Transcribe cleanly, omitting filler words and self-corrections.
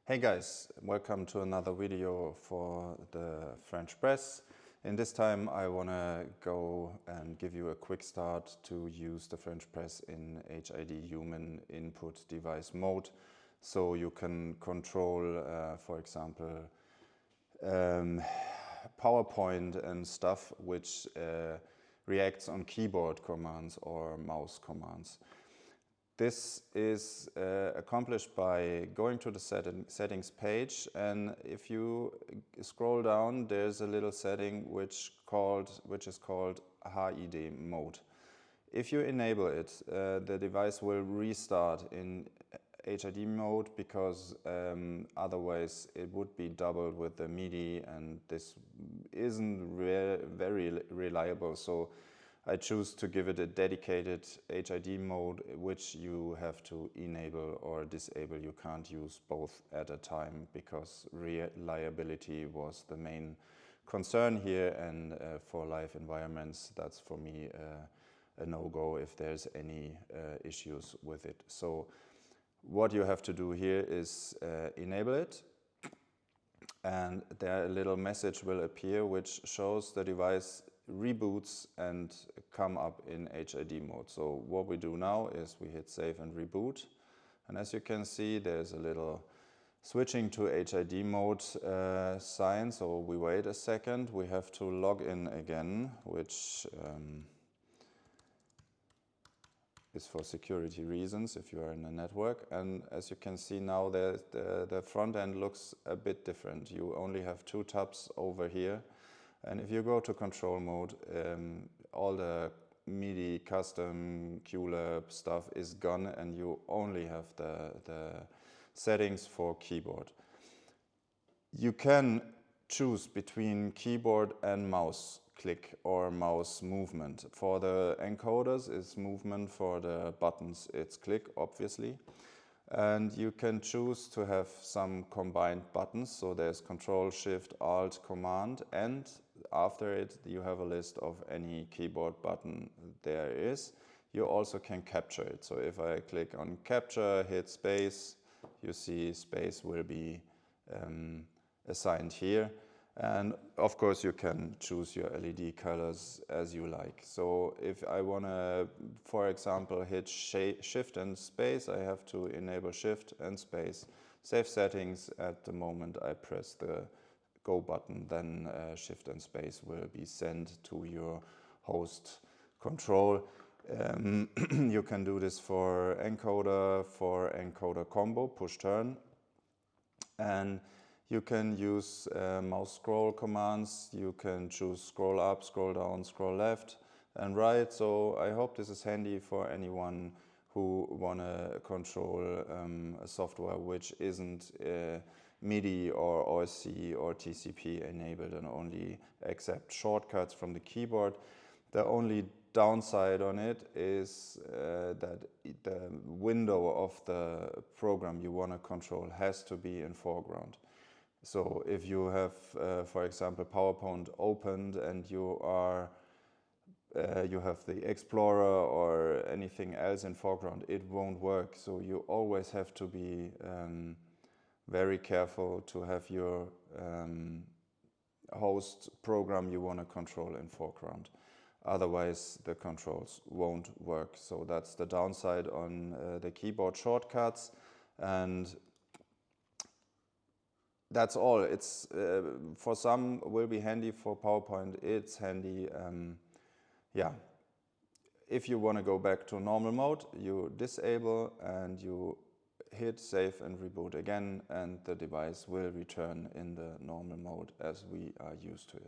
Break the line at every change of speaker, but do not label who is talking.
Hey guys, welcome to another video for the FrenschPress. In this time I want to go and give you a quick start to use the FrenschPress in HID human input device mode. So you can control, for example, PowerPoint and stuff which reacts on keyboard commands or mouse commands. This is accomplished by going to the settings page, and if you scroll down, there's a little setting which is called HID mode. If you enable it, the device will restart in HID mode because otherwise it would be doubled with the MIDI, and this isn't very reliable. So I choose to give it a dedicated HID mode, which you have to enable or disable. You can't use both at a time because reliability was the main concern here, and for live environments, that's for me a no-go if there's any issues with it. So what you have to do here is enable it, and there a little message will appear which shows the device reboots and come up in HID mode. So what we do now is we hit save and reboot, and as you can see there's a little switching to HID mode sign. So we wait a second, we have to log in again, which is for security reasons if you are in a network. And as you can see now, the front end looks a bit different. You only have two tabs over here. And if you go to control mode, all the MIDI custom QLab stuff is gone, and you only have the settings for keyboard. You can choose between keyboard and mouse click or mouse movement. For the encoders, it's movement. For the buttons, it's click, obviously. And you can choose to have some combined buttons. So there's Control, Shift, Alt, Command, and after it you have a list of any keyboard button there is. You also can capture it. So if I click on capture, hit space, you see space will be assigned here. And of course you can choose your LED colors as you like. So if I want to, for example, hit shift and space, I have to enable shift and space. Save settings. At the moment I press the go button, then shift and space will be sent to your host control. You can do this for encoder combo, push turn, and you can use mouse scroll commands. You can choose scroll up, scroll down, scroll left and right. So I hope this is handy for anyone who want to control a software which isn't MIDI or OSC or TCP enabled and only accept shortcuts from the keyboard. The only downside on it is that the window of the program you want to control has to be in foreground. So if you have, for example, PowerPoint opened and you have the Explorer or anything else in foreground, it won't work. So you always have to be very careful to have your host program you want to control in foreground. Otherwise the controls won't work. So that's the downside on the keyboard shortcuts, and that's all. It's for some will be handy. For PowerPoint it's handy. Yeah, if you want to go back to normal mode, you disable and you hit save and reboot again, and the device will return in the normal mode as we are used to it.